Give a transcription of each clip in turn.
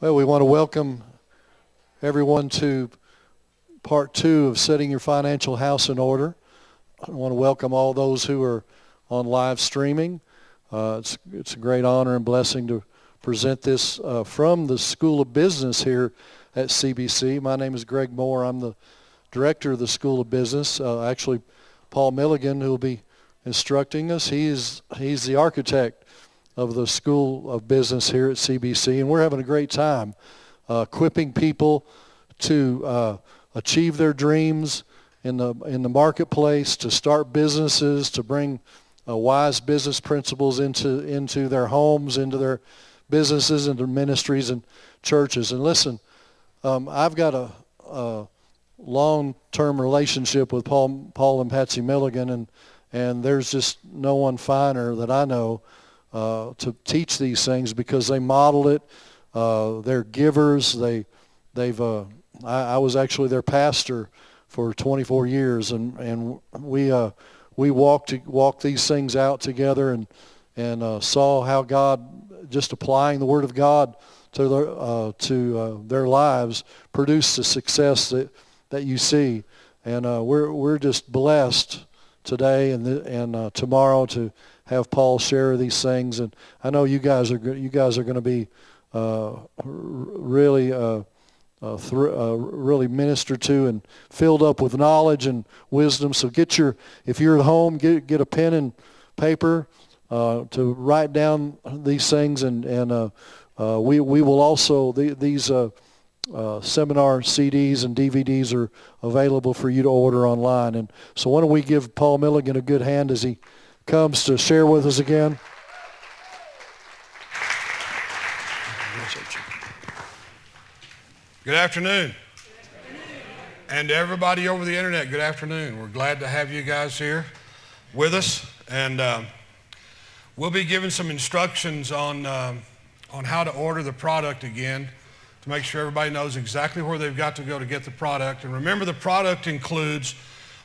Well, we want to welcome everyone to part 2 of Setting Your Financial House in Order. I want to welcome all those who are on live streaming. It's a great honor and blessing to present this from the School of Business here at CBC. My name is Greg Moore. I'm the director of the School of Business. Actually, Paul Milligan, who will be instructing us, he's the architect of the School of Business here at CBC, and we're having a great time equipping people to achieve their dreams in the marketplace, to start businesses, to bring wise business principles into their homes, into their businesses, into ministries and churches. And listen, I've got a long-term relationship with Paul and Patsy Milligan, and there's just no one finer that I know to teach these things, because they model it. They're givers. I was actually their pastor for 24 years, and we walked these things out together, and saw how God, just applying the Word of God to their lives, produced the success that you see. And we're just blessed today and tomorrow to have Paul share these things. And I know you guys are going to be really ministered to and filled up with knowledge and wisdom. So if you're at home, get a pen and paper to write down these things, and we will also, these seminar CDs and DVDs are available for you to order online. And so why don't we give Paul Milligan a good hand as he comes to share with us again. Good afternoon. And to everybody over the internet, good afternoon. We're glad to have you guys here with us. And we'll be giving some instructions on how to order the product again, to make sure everybody knows exactly where they've got to go to get the product. And remember, the product includes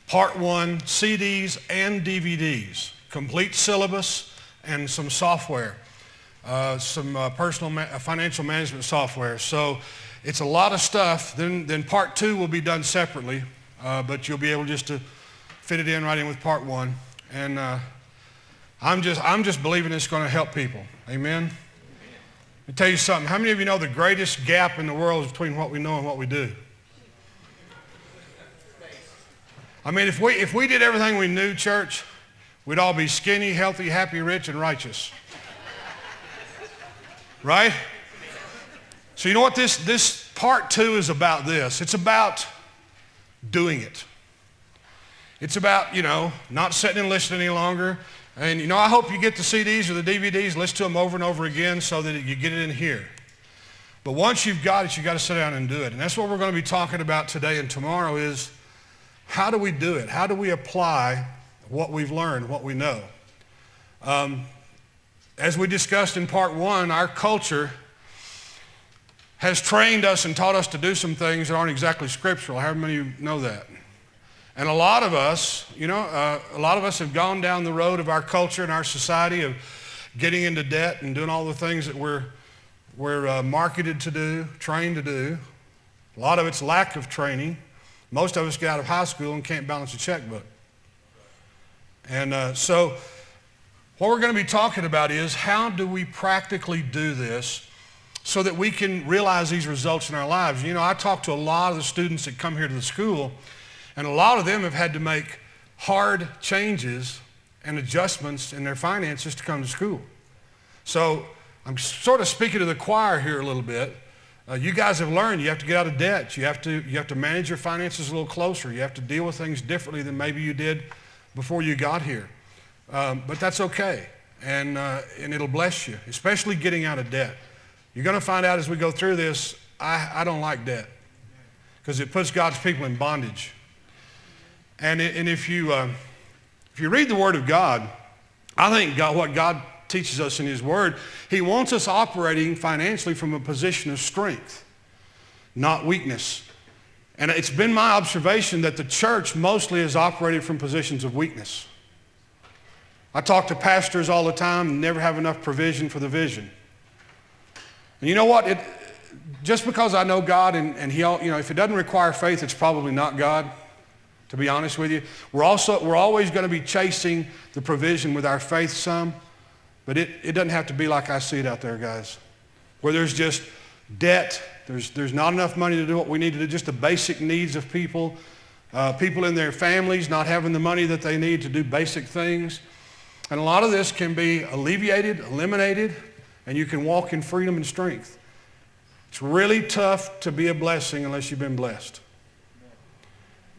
Part 1 CDs and DVDs, complete syllabus, and some software, some financial management software. So it's a lot of stuff. Then Part 2 will be done separately, but you'll be able just to fit it in right in with Part 1. And I'm just believing it's going to help people. Amen? Let me tell you something. How many of you know the greatest gap in the world is between what we know and what we do? I mean, if we did everything we knew, church, we'd all be skinny, healthy, happy, rich, and righteous. Right? So you know what this part 2 is about this? It's about doing it. It's about, not sitting and listening any longer. And, I hope you get the CDs or the DVDs, listen to them over and over again so that you get it in here. But once you've got it, you've got to sit down and do it. And that's what we're going to be talking about today and tomorrow is, how do we do it? How do we apply what we've learned, what we know? As we discussed in part 1, our culture has trained us and taught us to do some things that aren't exactly scriptural. How many of you know that? And a lot of us, have gone down the road of our culture and our society of getting into debt and doing all the things that we're marketed to do, trained to do. A lot of it's lack of training. Most of us get out of high school and can't balance a checkbook. And so what we're going to be talking about is, how do we practically do this so that we can realize these results in our lives? I talk to a lot of the students that come here to the school, and a lot of them have had to make hard changes and adjustments in their finances to come to school. So I'm sort of speaking to the choir here a little bit. You guys have learned you have to get out of debt. You have to manage your finances a little closer. You have to deal with things differently than maybe you did before you got here. But that's okay, and it'll bless you, especially getting out of debt. You're going to find out as we go through this, I don't like debt, because it puts God's people in bondage. And if you read the Word of God, I think what God teaches us in His Word, He wants us operating financially from a position of strength, not weakness. And it's been my observation that the church mostly has operated from positions of weakness. I talk to pastors all the time and never have enough provision for the vision. And you know what? just because I know God and he, if it doesn't require faith, it's probably not God, to be honest with you. We're always going to be chasing the provision with our faith some, but it doesn't have to be like I see it out there, guys, where there's just debt, there's not enough money to do what we need to do, just the basic needs of people, people in their families not having the money that they need to do basic things. And a lot of this can be alleviated, eliminated, and you can walk in freedom and strength. It's really tough to be a blessing unless you've been blessed.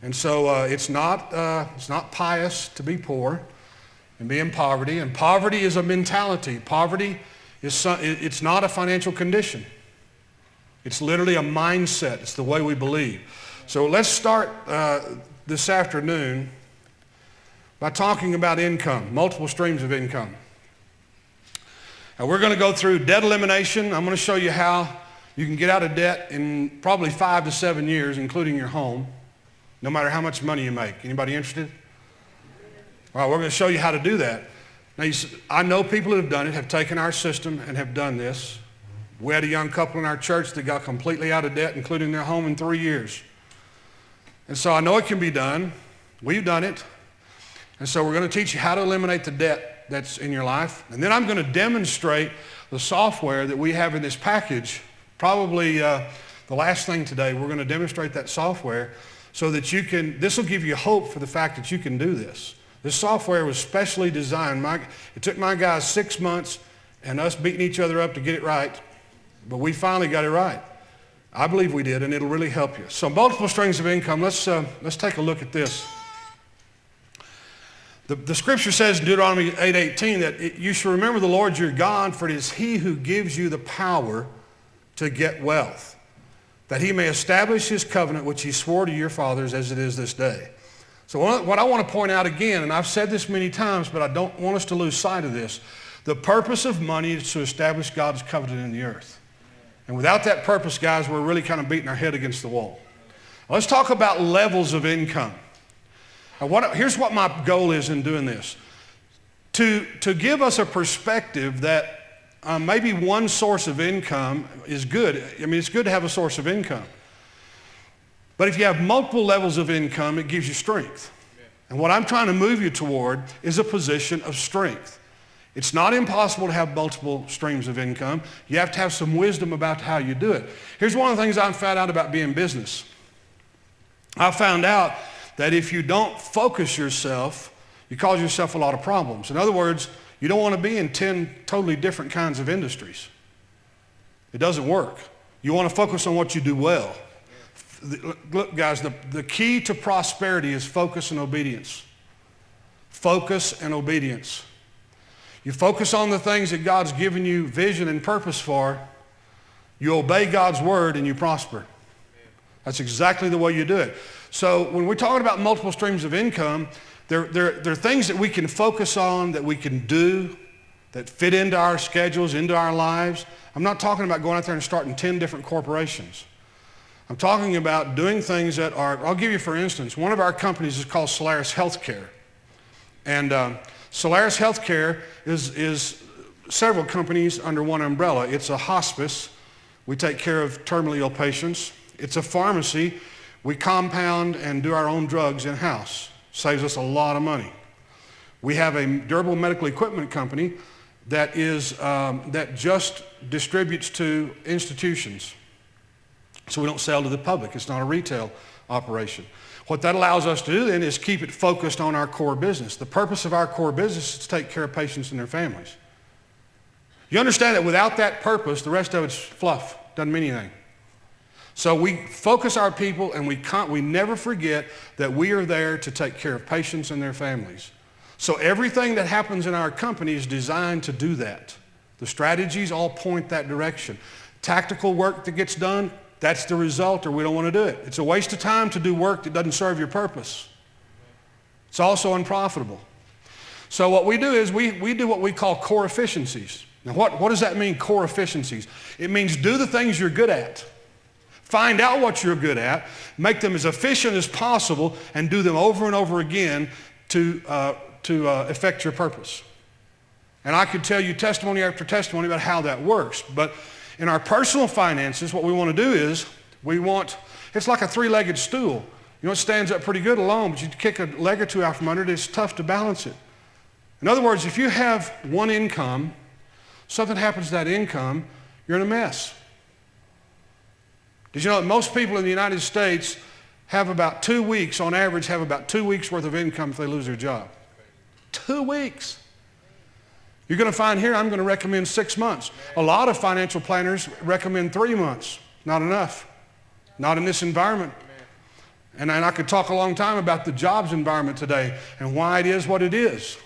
And so it's not pious to be poor and be in poverty. And poverty is a mentality. Poverty it's not a financial condition. It's literally a mindset. It's the way we believe. So let's start this afternoon by talking about income, multiple streams of income. Now we're going to go through debt elimination. I'm going to show you how you can get out of debt in probably 5 to 7 years, including your home, no matter how much money you make. Anybody interested? All right, we're going to show you how to do that. Now, I know people that have done it, have taken our system and have done this. We had a young couple in our church that got completely out of debt, including their home, in 3 years. And so I know it can be done. We've done it. And so we're going to teach you how to eliminate the debt that's in your life. And then I'm going to demonstrate the software that we have in this package. Probably the last thing today, we're going to demonstrate that software so that this will give you hope for the fact that you can do this. This software was specially designed. It took my guys 6 months and us beating each other up to get it right, but we finally got it right. I believe we did, and it'll really help you. So multiple streams of income. Let's take a look at this. The scripture says in Deuteronomy 8:18 that you should remember the Lord your God, for it is he who gives you the power to get wealth, that he may establish his covenant which he swore to your fathers as it is this day. So what I want to point out again, and I've said this many times, but I don't want us to lose sight of this, the purpose of money is to establish God's covenant in the earth. And without that purpose, guys, we're really kind of beating our head against the wall. Now, let's talk about levels of income. Now, here's what my goal is in doing this. To give us a perspective that maybe one source of income is good. I mean, it's good to have a source of income. But if you have multiple levels of income, it gives you strength. And what I'm trying to move you toward is a position of strength. It's not impossible to have multiple streams of income. You have to have some wisdom about how you do it. Here's one of the things I found out about being in business. I found out that if you don't focus yourself, you cause yourself a lot of problems. In other words, you don't want to be in 10 totally different kinds of industries. It doesn't work. You want to focus on what you do well. Look, guys, the key to prosperity is focus and obedience. Focus and obedience. You focus on the things that God's given you vision and purpose for. You obey God's word and you prosper. That's exactly the way you do it. So when we're talking about multiple streams of income, there are things that we can focus on, that we can do, that fit into our schedules, into our lives. I'm not talking about going out there and starting 10 different corporations. I'm talking about doing things that are, I'll give you for instance, one of our companies is called Charis Healthcare. And Charis Healthcare is several companies under one umbrella. It's a hospice. We take care of terminally ill patients. It's a pharmacy. We compound and do our own drugs in-house. Saves us a lot of money. We have a durable medical equipment company that just distributes to institutions. So we don't sell to the public. It's not a retail operation. What that allows us to do then is keep it focused on our core business. The purpose of our core business is to take care of patients and their families. You understand that without that purpose, the rest of it's fluff. Doesn't mean anything. So we focus our people, and we never forget that we are there to take care of patients and their families. So everything that happens in our company is designed to do that. The strategies all point that direction. Tactical work that gets done, that's the result, or we don't want to do it. It's a waste of time to do work that doesn't serve your purpose. It's also unprofitable. So what we do is we do what we call core efficiencies. Now what does that mean, core efficiencies? It means do the things you're good at. Find out what you're good at, make them as efficient as possible, and do them over and over again to effect your purpose. And I could tell you testimony after testimony about how that works. But In our personal finances, what we want to do is it's like a three-legged stool. You know, it stands up pretty good alone, but you kick a leg or two out from under it, it's tough to balance it. In other words, if you have one income, something happens to that income, you're in a mess. Did you know that most people in the United States have about 2 weeks, on average, have about 2 weeks worth of income if they lose their job? 2 weeks. You're going to find here, I'm going to recommend 6 months. A lot of financial planners recommend 3 months. Not enough. Not in this environment. And I could talk a long time about the jobs environment today and why it is what it is.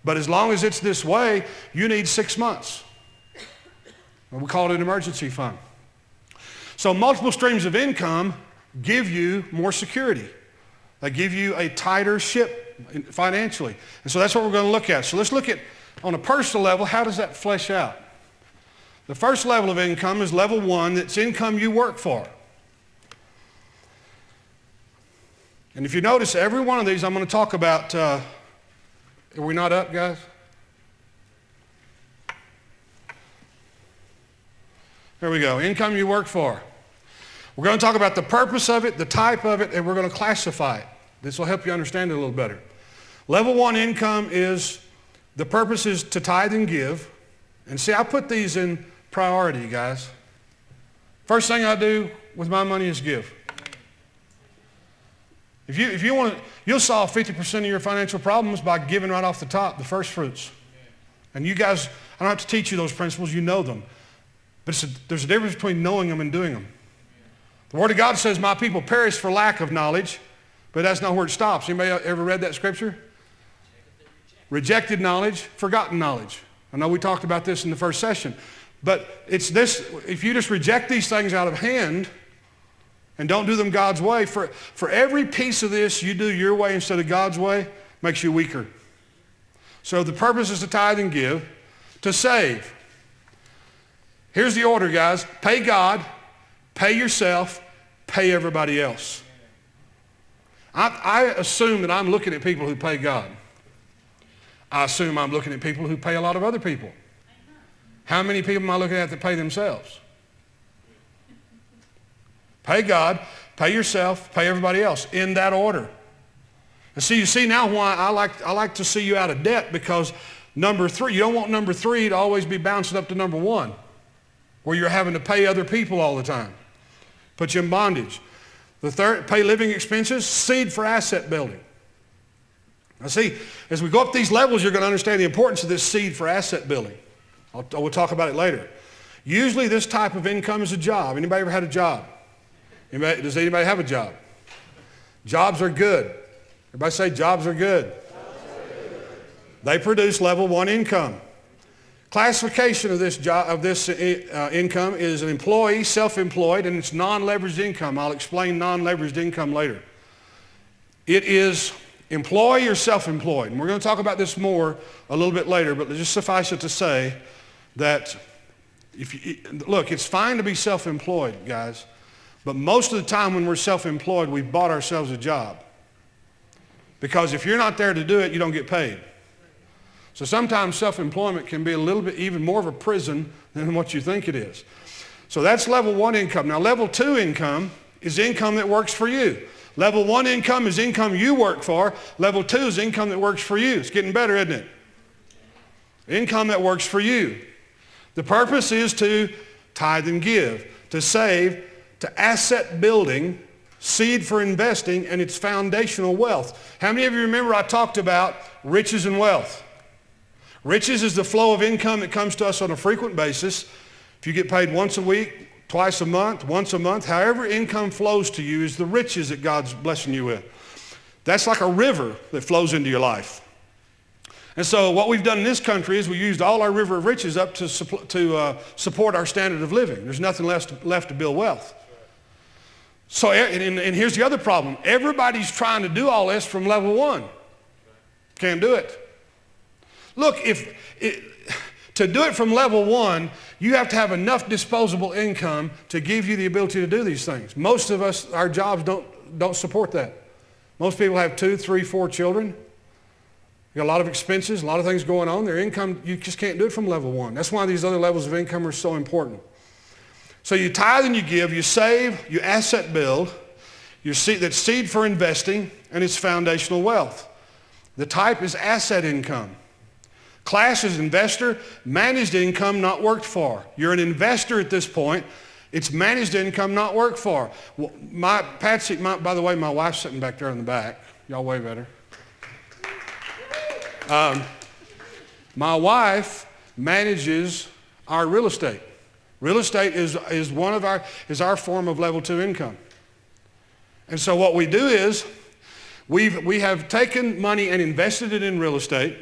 But as long as it's this way, you need 6 months. We call it an emergency fund. So multiple streams of income give you more security. They give you a tighter ship financially. And so that's what we're going to look at. So let's look at, on a personal level, how does that flesh out? The first level of income is level 1. That's income you work for. And if you notice, every one of these I'm going to talk about, are we not up, guys? There we go. Income you work for. We're going to talk about the purpose of it, the type of it, and we're going to classify it. This will help you understand it a little better. Level 1 income is, the purpose is to tithe and give. And see, I put these in priority, guys. First thing I do with my money is give. If you want to, you'll solve 50% of your financial problems by giving right off the top, the first fruits. And you guys, I don't have to teach you those principles, you know them. But there's a difference between knowing them and doing them. The Word of God says, my people perish for lack of knowledge, but that's not where it stops. Anybody ever read that scripture? Rejected knowledge, forgotten knowledge. I know we talked about this in the first session. But it's this, if you just reject these things out of hand and don't do them God's way, for every piece of this you do your way instead of God's way, makes you weaker. So the purpose is to tithe and give, to save. Here's the order, guys. Pay God, pay yourself, pay everybody else. I assume that I'm looking at people who pay God. I assume I'm looking at people who pay a lot of other people. How many people am I looking at that pay themselves? Pay God, pay yourself, pay everybody else, in that order. And see, you see now why I like to see you out of debt, because number 3, you don't want number 3 to always be bouncing up to number 1, where you're having to pay other people all the time. Put you in bondage. The third, pay living expenses, seed for asset building. Now see, as we go up these levels, you're going to understand the importance of this seed for asset building. We'll talk about it later. Usually this type of income is a job. Anybody ever had a job? Does anybody have a job? Jobs are good. Everybody say jobs are good. They produce level 1 income. Classification of this income is an employee, self-employed, and it's non-leveraged income. I'll explain non-leveraged income later. It is employee or self-employed. And we're going to talk about this more a little bit later, but just suffice it to say that, look, it's fine to be self-employed, guys, but most of the time when we're self-employed, we've bought ourselves a job. Because if you're not there to do it, you don't get paid. So sometimes self-employment can be a little bit even more of a prison than what you think it is. So that's level 1 income. Now level 2 income is income that works for you. Level 1 income is income you work for. Level 2 is income that works for you. It's getting better, isn't it? Income that works for you. The purpose is to tithe and give, to save, to asset building, seed for investing, and it's foundational wealth. How many of you remember I talked about riches and wealth? Riches is the flow of income that comes to us on a frequent basis. If you get paid once a week, twice a month, once a month, however income flows to you is the riches that God's blessing you with. That's like a river that flows into your life. And so what we've done in this country is we used all our river of riches up to support our standard of living. There's nothing left to build wealth. So, and here's the other problem. Everybody's trying to do all this from level 1. Can't do it. Look, to do it from level 1, you have to have enough disposable income to give you the ability to do these things. Most of us, our jobs don't support that. Most people have 2, 3, 4 children. You got a lot of expenses, a lot of things going on. Their income, you just can't do it from level 1. That's why these other levels of income are so important. So you tithe and you give, you save, you asset build, that's seed for investing, and it's foundational wealth. The type is asset income. Class is investor, managed income, not worked for. You're an investor at this point. It's managed income, not worked for. Well, by the way, my wife's sitting back there in the back. Y'all wave at her. My wife manages our real estate. Real estate is our form of level 2 income. And so what we do is we have taken money and invested it in real estate,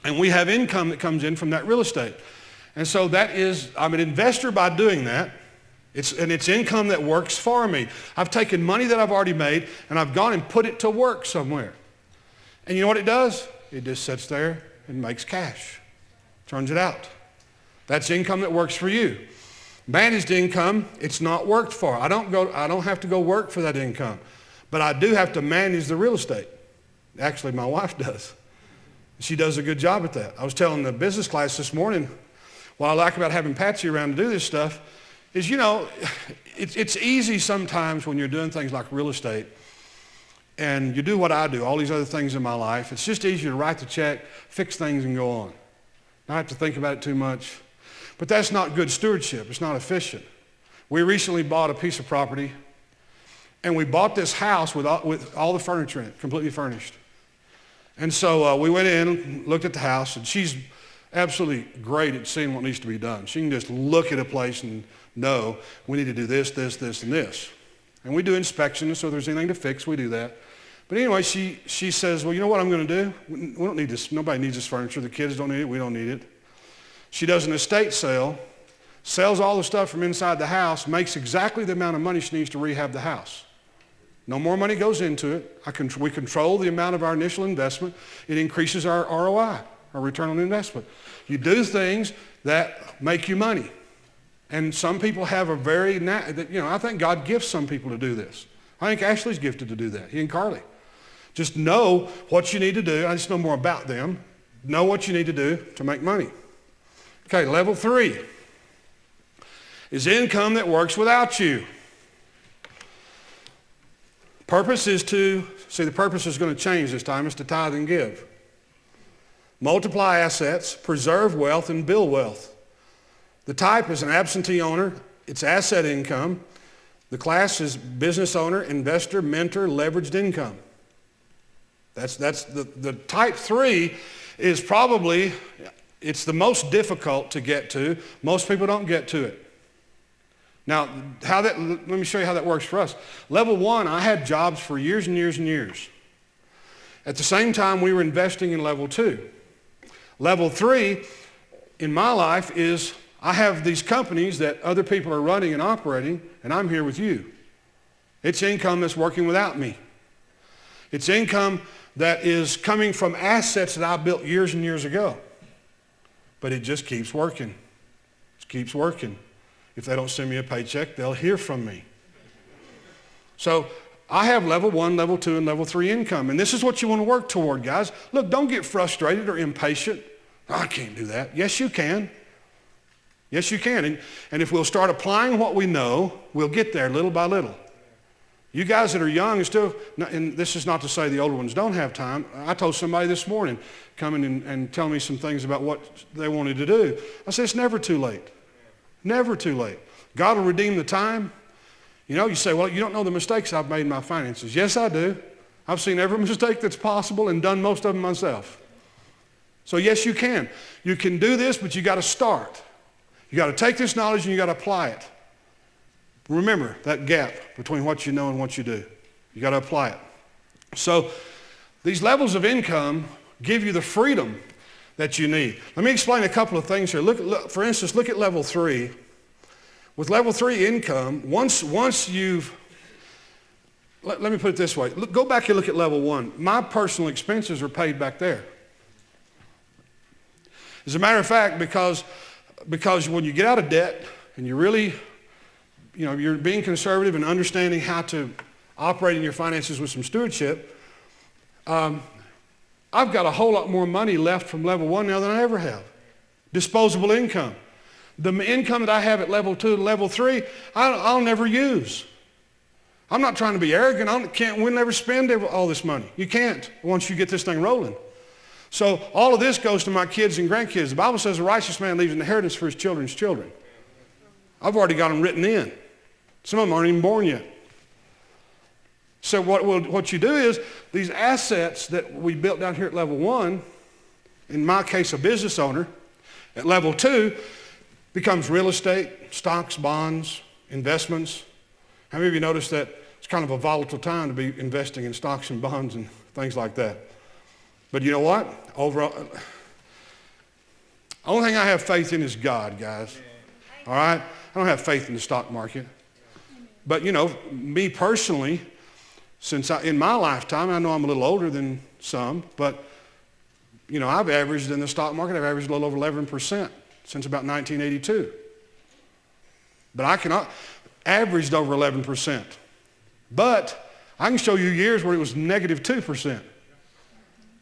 and we have income that comes in from that real estate. And so I'm an investor by doing that. It's income that works for me. I've taken money that I've already made, and I've gone and put it to work somewhere. And you know what it does? It just sits there and makes cash, turns it out. That's income that works for you. Managed income, it's not worked for. I don't have to go work for that income, but I do have to manage the real estate. Actually, my wife does. She does a good job at that. I was telling the business class this morning, what I like about having Patsy around to do this stuff is, it's easy sometimes when you're doing things like real estate and you do what I do, all these other things in my life. It's just easier to write the check, fix things, and go on. Not have to think about it too much. But that's not good stewardship. It's not efficient. We recently bought a piece of property, and we bought this house with all the furniture in it, completely furnished. And so we went in, looked at the house, and she's absolutely great at seeing what needs to be done. She can just look at a place and know we need to do this, this, this, and this. And we do inspections, so if there's anything to fix, we do that. But anyway, she says, well, you know what I'm going to do? We don't need this. Nobody needs this furniture. The kids don't need it. We don't need it. She does an estate sale, sells all the stuff from inside the house, makes exactly the amount of money she needs to rehab the house. No more money goes into it. We control the amount of our initial investment. It increases our ROI, our return on investment. You do things that make you money. And some people have I think God gifts some people to do this. I think Ashley's gifted to do that, he and Carly. Just know what you need to do. I just know more about them. Know what you need to do to make money. Okay, level 3 is income that works without you. The purpose is going to change this time. It's to tithe and give. Multiply assets, preserve wealth, and build wealth. The type is an absentee owner. It's asset income. The class is business owner, investor, mentor, leveraged income. That's the type 3 is probably, it's the most difficult to get to. Most people don't get to it. Now, let me show you how that works for us. Level 1, I had jobs for years and years and years. At the same time, we were investing in level 2. Level 3 in my life is I have these companies that other people are running and operating, and I'm here with you. It's income that's working without me. It's income that is coming from assets that I built years and years ago. But it just keeps working. It keeps working. If they don't send me a paycheck, they'll hear from me. So I have level 1, level 2, and level 3 income. And this is what you want to work toward, guys. Look, don't get frustrated or impatient. Oh, I can't do that. Yes, you can. Yes, you can. And if we'll start applying what we know, we'll get there little by little. You guys that are young and this is not to say the older ones don't have time. I told somebody this morning, coming and telling me some things about what they wanted to do. I said, it's never too late. Never too late. God will redeem the time. You say, well, you don't know the mistakes I've made in my finances. Yes, I do. I've seen every mistake that's possible and done most of them myself. So yes, you can. You can do this, but you got to start. You got to take this knowledge and you got to apply it. Remember that gap between what you know and what you do. You got to apply it. So these levels of income give you the freedom that you need. Let me explain a couple of things here. For instance, look at level 3. With level 3 income, once you've, let me put it this way. Go back and look at level 1. My personal expenses are paid back there. As a matter of fact, because when you get out of debt and you really, you're being conservative and understanding how to operate in your finances with some stewardship, I've got a whole lot more money left from level 1 now than I ever have. Disposable income. The income that I have at level 2 and level 3, I'll never use. I'm not trying to be arrogant. We'll never spend all this money. You can't once you get this thing rolling. So all of this goes to my kids and grandkids. The Bible says a righteous man leaves an inheritance for his children's children. I've already got them written in. Some of them aren't even born yet. So what you do is these assets that we built down here at level 1, in my case a business owner, at level 2 becomes real estate, stocks, bonds, investments. How many of you noticed that it's kind of a volatile time to be investing in stocks and bonds and things like that? But you know what? Overall, the only thing I have faith in is God, guys. All right? I don't have faith in the stock market. But, me personally, in my lifetime, I know I'm a little older than some, but, I've averaged in the stock market, I've averaged a little over 11% since about 1982. But I cannot averaged over 11%. But I can show you years where it was negative 2%.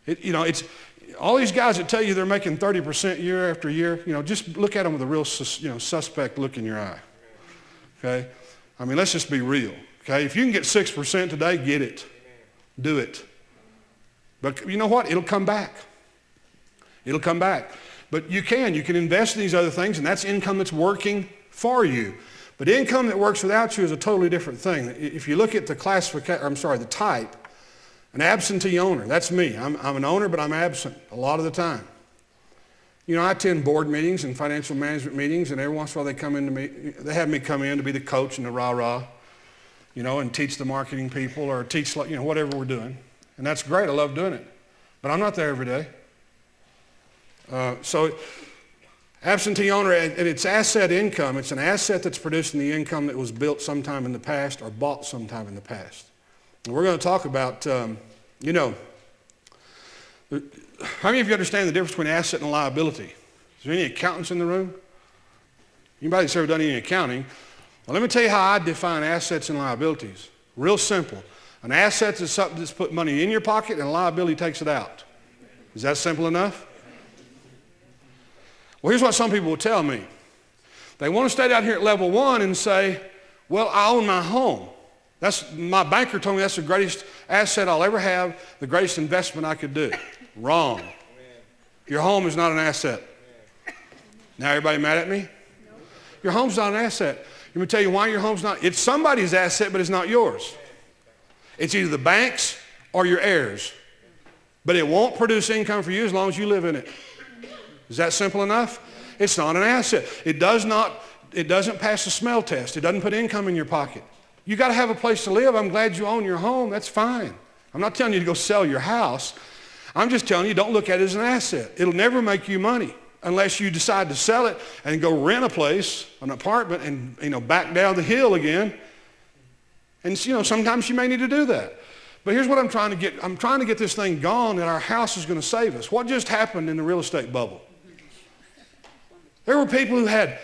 It's all these guys that tell you they're making 30% year after year, just look at them with a real, suspect look in your eye. Okay? I mean, let's just be real. Okay? If you can get 6% today, get it. Do it. But you know what? It'll come back. It'll come back. But you can invest in these other things, and that's income that's working for you. But income that works without you is a totally different thing. If you look at the type, an absentee owner, that's me. I'm an owner, but I'm absent a lot of the time. I attend board meetings and financial management meetings, and every once in a while they have me come in to be the coach and the rah-rah, and teach the marketing people or teach, whatever we're doing. And that's great. I love doing it. But I'm not there every day. So absentee owner, and it's asset income. It's an asset that's producing the income that was built sometime in the past or bought sometime in the past. And we're going to talk about, how many of you understand the difference between asset and liability? Is there any accountants in the room? Anybody that's ever done any accounting? Well, let me tell you how I define assets and liabilities. Real simple. An asset is something that's put money in your pocket, and a liability takes it out. Is that simple enough? Well, here's what some people will tell me. They want to stay down here at level 1 and say, well, I own my home. My banker told me that's the greatest asset I'll ever have, the greatest investment I could do. Wrong. Your home is not an asset. Now everybody mad at me? Your home's not an asset. Let me tell you why your home's not. It's somebody's asset, but it's not yours. It's either the bank's or your heirs. But it won't produce income for you as long as you live in it. Is that simple enough? It's not an asset. It doesn't pass the smell test. It doesn't put income in your pocket. You got to have a place to live. I'm glad you own your home. That's fine. I'm not telling you to go sell your house. I'm just telling you don't look at it as an asset. It'll never make you money unless you decide to sell it and go rent a place, an apartment, and back down the hill again. And sometimes you may need to do that. But here's what I'm trying to get. I'm trying to get this thing gone that our house is going to save us. What just happened in the real estate bubble? There were people who had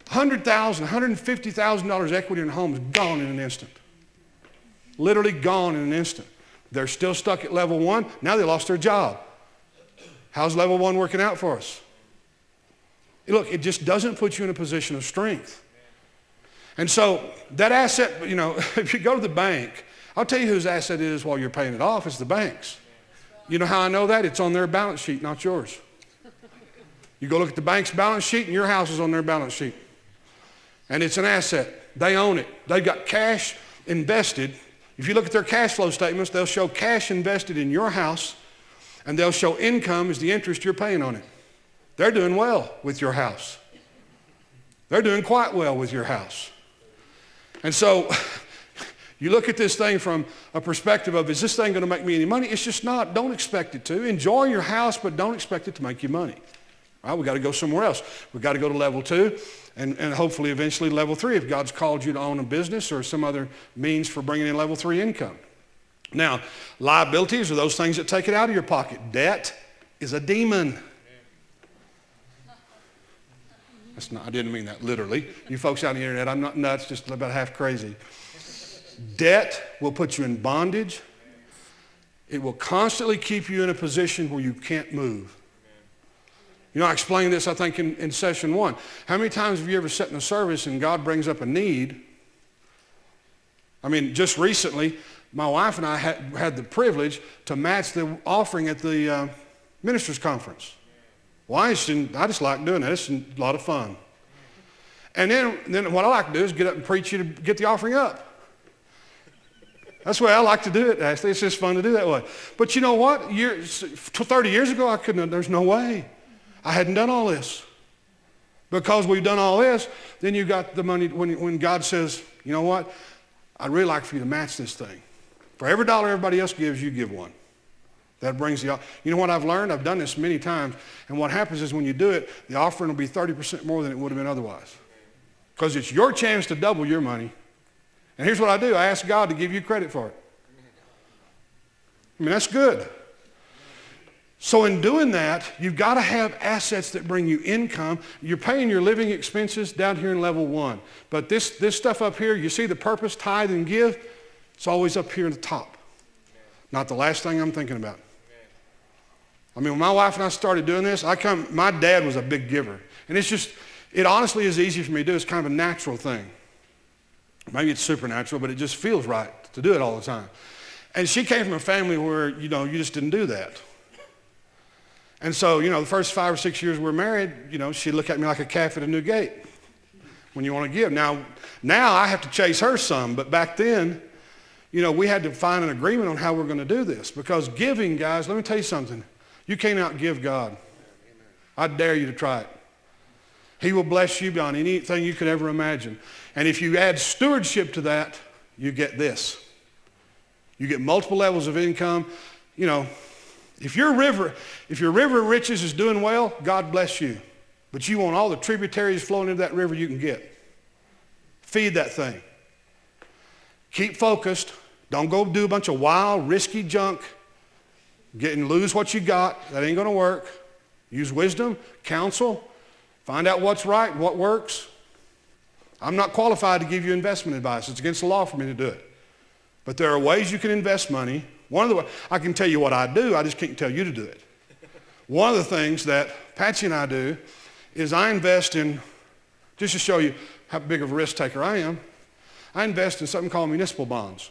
$100,000, $150,000 equity in homes gone in an instant. Literally gone in an instant. They're still stuck at level 1. Now they lost their job. How's level 1 working out for us? Look, it just doesn't put you in a position of strength. And so that asset, if you go to the bank, I'll tell you whose asset it is while you're paying it off. It's the bank's. You know how I know that? It's on their balance sheet, not yours. You go look at the bank's balance sheet and your house is on their balance sheet. And it's an asset. They own it. They've got cash invested. If you look at their cash flow statements, they'll show cash invested in your house, and they'll show income as the interest you're paying on it. They're doing well with your house. They're doing quite well with your house. And so you look at this thing from a perspective of, is this thing going to make me any money? It's just not. Don't expect it to. Enjoy your house, but don't expect it to make you money. All right, we've got to go somewhere else. We've got to go to level 2 and hopefully eventually level 3 if God's called you to own a business or some other means for bringing in level 3 income. Now, liabilities are those things that take it out of your pocket. Debt is a demon. I didn't mean that literally. You folks out on the internet, I'm not nuts, just about half crazy. Debt will put you in bondage. It will constantly keep you in a position where you can't move. You know, I explained this, I think, in session 1. How many times have you ever sat in a service and God brings up a need? I mean, just recently, my wife and I had the privilege to match the offering at the ministers' conference. Well, I just like doing that. It's a lot of fun. And then what I like to do is get up and preach you to get the offering up. That's the way I like to do it, actually. It's just fun to do that way. But you know what? 30 years ago, I couldn't have, there's no way. I hadn't done all this. Because we've done all this, then you got the money when God says, you know what? I'd really like for you to match this thing. For every dollar everybody else gives, you give one. That brings the, you know what I've learned? I've done this many times. And what happens is when you do it, the offering will be 30% more than it would have been otherwise. Because it's your chance to double your money. And here's what I do. I ask God to give you credit for it. I mean, that's good. So in doing that, you've got to have assets that bring you income. You're paying your living expenses down here in level 1. But this stuff up here, you see the purpose, tithe and give, it's always up here at the top. Not the last thing I'm thinking about. I mean, when my wife and I started doing this, my dad was a big giver. And it honestly is easy for me to do. It's kind of a natural thing. Maybe it's supernatural, but it just feels right to do it all the time. And she came from a family where, you just didn't do that. And so, the first 5 or 6 years we were married, she'd look at me like a calf at a new gate when you want to give. Now I have to chase her some, but back then, we had to find an agreement on how we're going to do this. Because giving, guys, let me tell you something. You can't outgive God. I dare you to try it. He will bless you beyond anything you could ever imagine. And if you add stewardship to that, you get this. You get multiple levels of income. If your river of riches is doing well, God bless you. But you want all the tributaries flowing into that river you can get. Feed that thing. Keep focused. Don't go do a bunch of wild, risky junk. Lose what you got. That ain't going to work. Use wisdom, counsel. Find out what's right, what works. I'm not qualified to give you investment advice. It's against the law for me to do it. But there are ways you can invest money. I can tell you what I do. I just can't tell you to do it. One of the things that Patsy and I do is I invest in, just to show you how big of a risk taker I am, I invest in something called municipal bonds.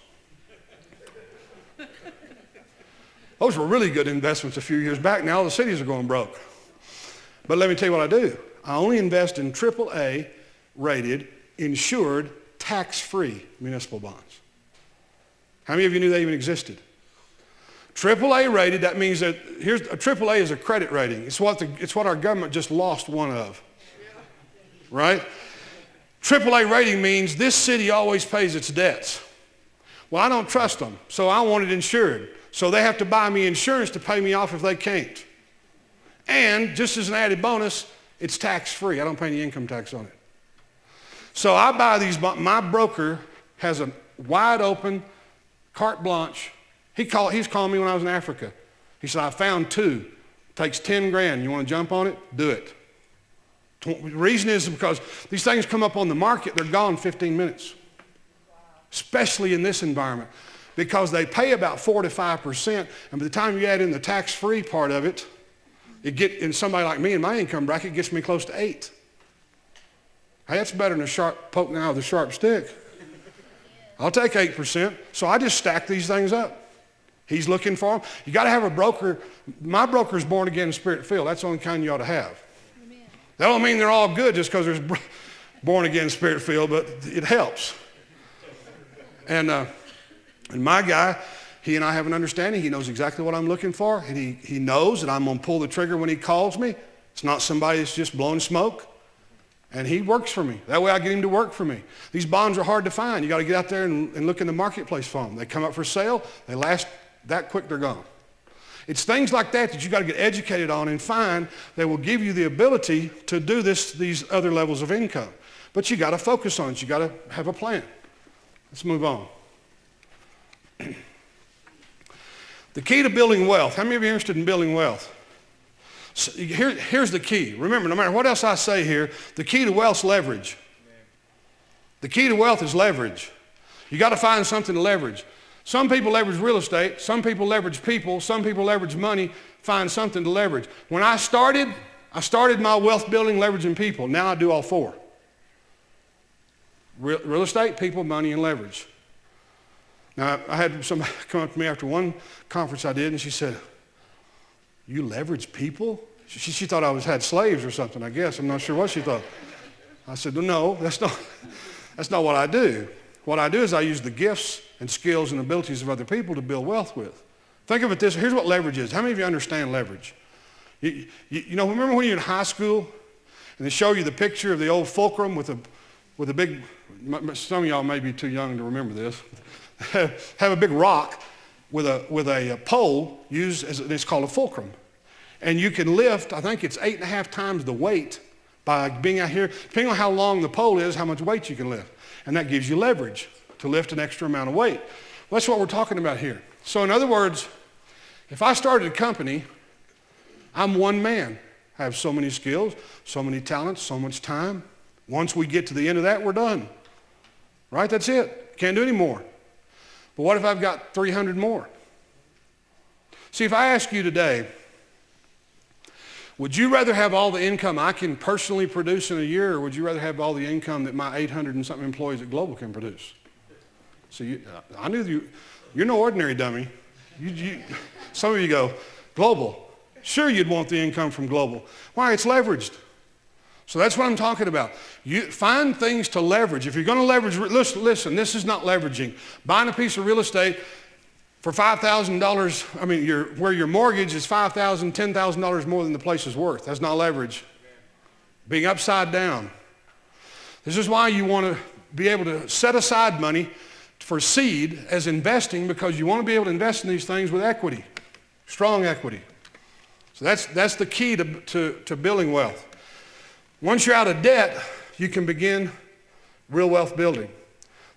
Those were really good investments a few years back. Now all the cities are going broke. But let me tell you what I do. I only invest in AAA rated, insured, tax-free municipal bonds. How many of you knew they even existed? AAA rated, that means that a AAA is a credit rating. It's what our government just lost one of. Right? AAA rating means this city always pays its debts. Well, I don't trust them, so I want it insured. So they have to buy me insurance to pay me off if they can't. And just as an added bonus, it's tax-free. I don't pay any income tax on it. So I buy these. My broker has a wide open carte blanche. He's calling me when I was in Africa. He said, I found 2. Takes 10 grand. You want to jump on it? Do it. The reason is because these things come up on the market. They're gone in 15 minutes. Wow. Especially in this environment. Because they pay about 4 to 5%. And by the time you add in the tax-free part of it, in somebody like me in my income bracket, it gets me close to 8. Hey, that's better than a sharp poking out with a sharp stick. I'll take 8%. So I just stack these things up. He's looking for them. You got to have a broker. My broker is born again and spirit filled. That's the only kind you ought to have. Amen. That don't mean they're all good just because they're born again and spirit filled, but it helps. And my guy, he and I have an understanding. He knows exactly what I'm looking for. And he knows that I'm going to pull the trigger when he calls me. It's not somebody that's just blowing smoke. And he works for me. That way I get him to work for me. These bonds are hard to find. You got to get out there and look in the marketplace for them. They come up for sale. They last that quick, they're gone. It's things like that you got to get educated on and find that will give you the ability to do these other levels of income. But you got to focus on it. You got to have a plan. Let's move on. The key to building wealth. How many of you are interested in building wealth? So here's the key. Remember, no matter what else I say here, the key to wealth is leverage. The key to wealth is leverage. You got to find something to leverage. Some people leverage real estate. Some people leverage people. Some people leverage money. Find something to leverage. When I started, I started my wealth building leveraging people. Now I do all four. Real estate, people, money, and leverage. Now, I had somebody come up to me after one conference I did, and she said, "You leverage people?" She thought I had slaves or something, I guess. I'm not sure what she thought. I said, "No, that's not what I do. What I do is I use the gifts and skills and abilities of other people to build wealth with." Think of it this way. Here's what leverage is. How many of you understand leverage? You know, remember when you're in high school and they show you the picture of the old fulcrum with a big, some of y'all may be too young to remember this, have a big rock with a pole used as, it's called a fulcrum. And you can lift, I think it's 8.5 times the weight by being out here, depending on how long the pole is, how much weight you can lift. And that gives you leverage to lift an extra amount of weight. Well, that's what we're talking about here. So in other words, if I started a company, I'm one man. I have so many skills, so many talents, so much time. Once we get to the end of that, we're done. Right? That's it. Can't do any more. But what if I've got 300 more? See, if I ask you today, would you rather have all the income I can personally produce in a year, or would you rather have all the income that my 800 and something employees at Global can produce? So I knew you're no ordinary dummy. Some of you go, Global. Sure, you'd want the income from Global. Why? It's leveraged. So that's what I'm talking about. You find things to leverage. If you're going to leverage, listen, this is not leveraging. Buying a piece of real estate for $5,000, where your mortgage is $5,000, $10,000 more than the place is worth. That's not leverage. Being upside down. This is why you want to be able to set aside money for seed as investing, because you want to be able to invest in these things with equity, strong equity. So that's the key to building wealth. Once you're out of debt, you can begin real wealth building.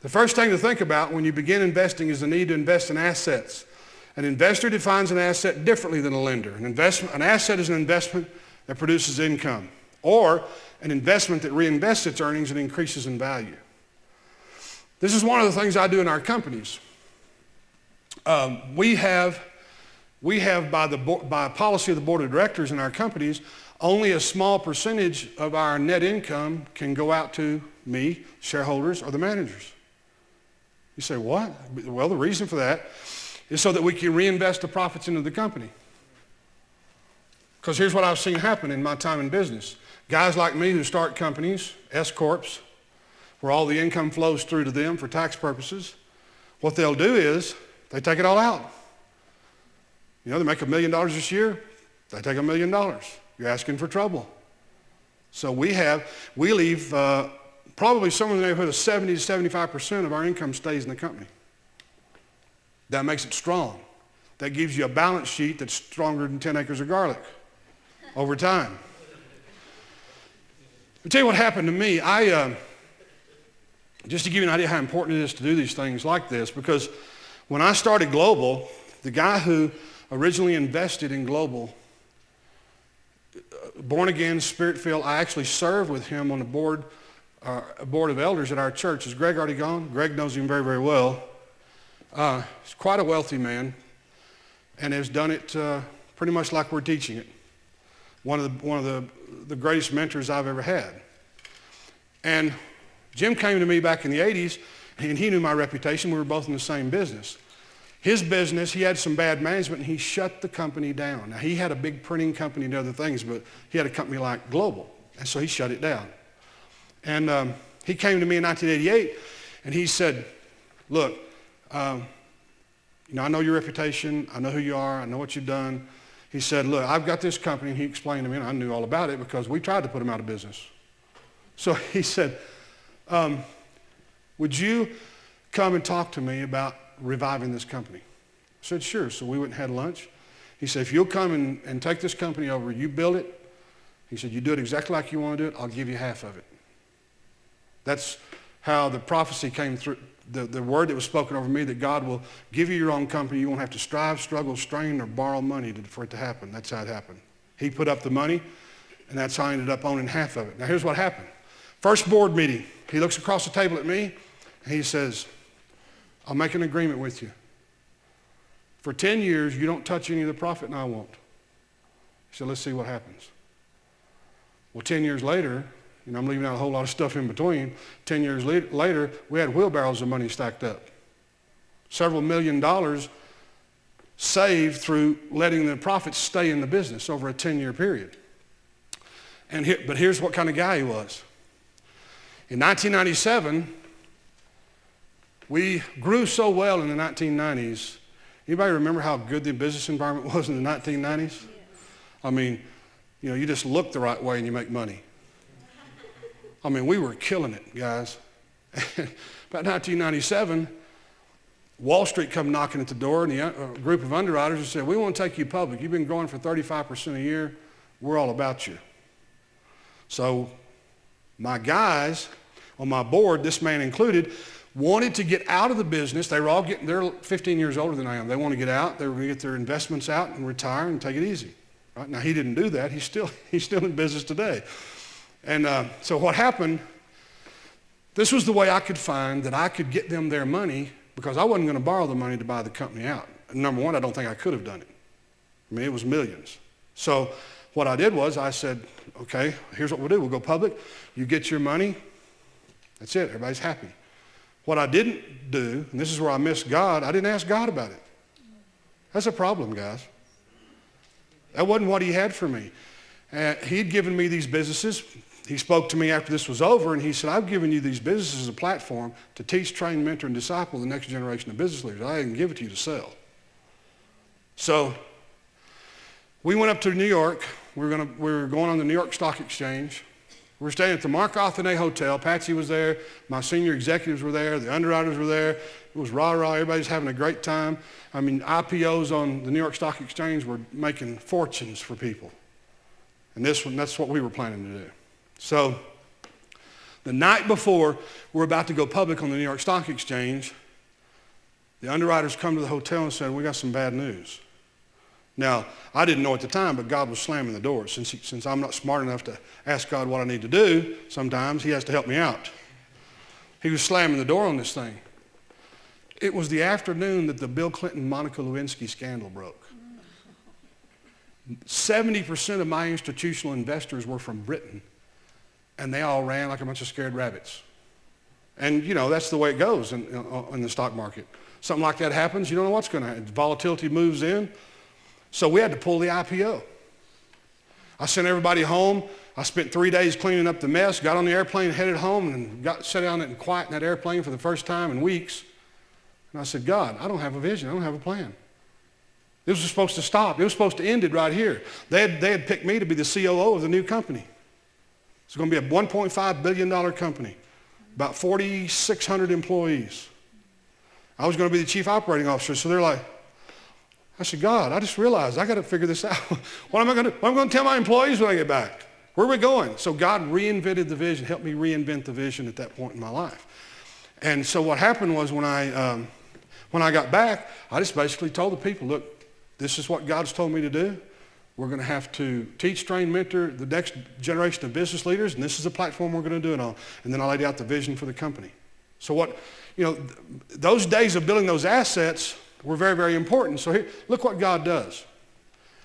The first thing to think about when you begin investing is the need to invest in assets. An investor defines an asset differently than a lender. An asset is an investment that produces income, or an investment that reinvests its earnings and increases in value. This is one of the things I do in our companies. We have by policy of the board of directors in our companies, only a small percentage of our net income can go out to me, shareholders, or the managers. You say, what? Well, the reason for that is so that we can reinvest the profits into the company. Because here's what I've seen happen in my time in business. Guys like me who start companies, S-corps, where all the income flows through to them for tax purposes, what they'll do is they take it all out. You know, they make $1 million this year, they take $1 million. You're asking for trouble. So we leave probably somewhere in the neighborhood of 70 to 75% of our income stays in the company. That makes it strong. That gives you a balance sheet that's stronger than 10 acres of garlic over time. I'll tell you what happened to me. Just to give you an idea how important it is to do these things like this, because when I started Global, the guy who originally invested in Global, born again, spirit-filled, I actually served with him on a board of elders at our church. Is Greg already gone? Greg knows him very, very well. He's quite a wealthy man and has done it pretty much like we're teaching it. One of the greatest mentors I've ever had. And Jim came to me back in the 80s, and he knew my reputation. We were both in the same business. His business, he had some bad management, and he shut the company down. Now, he had a big printing company and other things, but he had a company like Global, and so he shut it down. And he came to me in 1988, and he said, look, I know your reputation. I know who you are. I know what you've done. He said, look, I've got this company, and he explained to me, and I knew all about it because we tried to put him out of business. So he said, would you come and talk to me about reviving this company? I said, sure. So we went and had lunch. He said, if you'll come and take this company over, you build it. He said, you do it exactly like you want to do it, I'll give you half of it. That's how the prophecy came through, the word that was spoken over me, that God will give you your own company. You won't have to strive, struggle, strain, or borrow money for it to happen. That's how it happened. He put up the money, and that's how I ended up owning half of it. Now, here's what happened. First board meeting, he looks across the table at me, and he says, I'll make an agreement with you. For 10 years, you don't touch any of the profit, and I won't. He said, let's see what happens. Well, 10 years later, I'm leaving out a whole lot of stuff in between. 10 years later, we had wheelbarrows of money stacked up. Several $1 million saved through letting the profits stay in the business over a 10-year period. But here's what kind of guy he was. In 1997, we grew so well in the 1990s. Anybody remember how good the business environment was in the 1990s? Yes. I mean, you just look the right way and you make money. I mean, we were killing it, guys. About 1997, Wall Street come knocking at the door, and a group of underwriters said, we want to take you public. You've been growing for 35% a year. We're all about you. So my guys on my board, this man included, wanted to get out of the business. They're 15 years older than I am. They want to get out. They were going to get their investments out and retire and take it easy. Right? Now, he didn't do that. He's still in business today. And so what happened, this was the way I could find that I could get them their money, because I wasn't going to borrow the money to buy the company out. And number one, I don't think I could have done it. I mean, it was millions. So what I did was I said, okay, here's what we'll do. We'll go public. You get your money. That's it. Everybody's happy. What I didn't do, and this is where I missed God, I didn't ask God about it. That's a problem, guys. That wasn't what he had for me. He'd given me these businesses. He spoke to me after this was over, and he said, I've given you these businesses as a platform to teach, train, mentor, and disciple the next generation of business leaders. I didn't give it to you to sell. So we went up to New York. We were going on the New York Stock Exchange. We were staying at the Mark Arthene Hotel. Patsy was there. My senior executives were there. The underwriters were there. It was rah-rah. Everybody's having a great time. I mean, IPOs on the New York Stock Exchange were making fortunes for people. And that's what we were planning to do. So the night before we're about to go public on the New York Stock Exchange, the underwriters come to the hotel and said, we got some bad news. Now, I didn't know at the time, but God was slamming the door. Since I'm not smart enough to ask God what I need to do, sometimes he has to help me out. He was slamming the door on this thing. It was the afternoon that the Bill Clinton-Monica Lewinsky scandal broke. 70% of my institutional investors were from Britain, and they all ran like a bunch of scared rabbits. And, that's the way it goes in the stock market. Something like that happens, you don't know what's going to happen. Volatility moves in. So we had to pull the IPO. I sent everybody home. I spent 3 days cleaning up the mess, got on the airplane, headed home, and sat down and quiet in that airplane for the first time in weeks. And I said, God, I don't have a vision. I don't have a plan. This was supposed to stop. It was supposed to end it right here. They had picked me to be the COO of the new company. It's going to be a $1.5 billion company, about 4,600 employees. I was going to be the chief operating officer. So they're like, I said, God, I just realized I got to figure this out. What am I going to tell my employees when I get back? Where are we going? So God reinvented the vision, helped me reinvent the vision at that point in my life. And so what happened was when I got back, I just basically told the people, look, this is what God's told me to do. We're going to have to teach, train, mentor the next generation of business leaders, and this is the platform we're going to do it on. And then I laid out the vision for the company. So those days of building those assets were very, very important. So here, look what God does.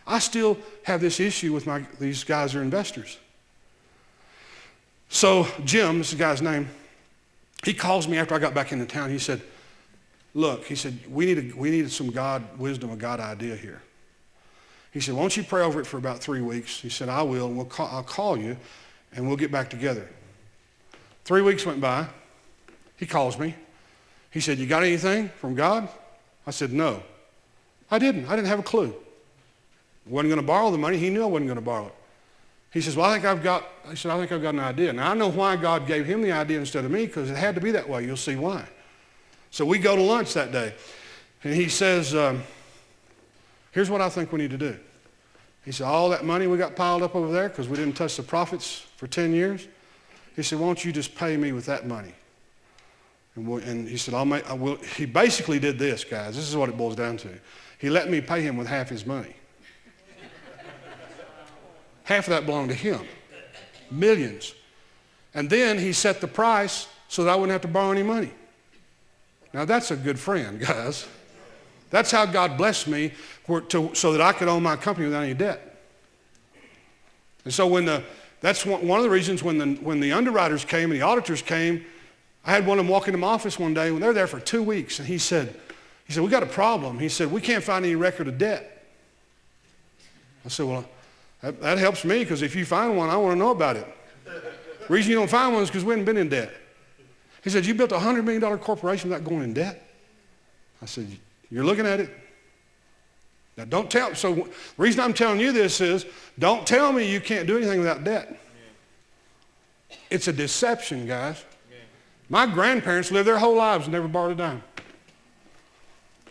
I still have this issue with these guys are investors. So Jim, this is the guy's name, he calls me after I got back into town. He said, look, he said, we needed some God wisdom, a God idea here. He said, why don't you pray over it for about 3 weeks? He said, I will, and I'll call you, and we'll get back together. 3 weeks went by. He calls me. He said, you got anything from God? I said, no. I didn't have a clue. Wasn't going to borrow the money. He knew I wasn't going to borrow it. He says, well, I think I've got an idea. Now, I know why God gave him the idea instead of me, because it had to be that way. You'll see why. So we go to lunch that day, and he says, here's what I think we need to do. He said, all that money we got piled up over there because we didn't touch the profits for 10 years, he said, why don't you just pay me with that money? And he said, I will. He basically did this, guys. This is what it boils down to. He let me pay him with half his money. Half of that belonged to him. Millions. And then he set the price so that I wouldn't have to borrow any money. Now that's a good friend, guys. That's how God blessed me so that I could own my company without any debt. And so when That's one of the reasons when the underwriters came and the auditors came, I had one of them walk into my office one day when they were there for 2 weeks, and he said, we got a problem. He said, we can't find any record of debt. I said, well, that helps me, because if you find one, I want to know about it. The reason you don't find one is because we haven't been in debt. He said, you built a $100 million corporation without going in debt? I said, you're looking at it. Now don't tell, so the reason I'm telling you this is, don't tell me you can't do anything without debt. It's a deception, guys. My grandparents lived their whole lives and never borrowed a dime.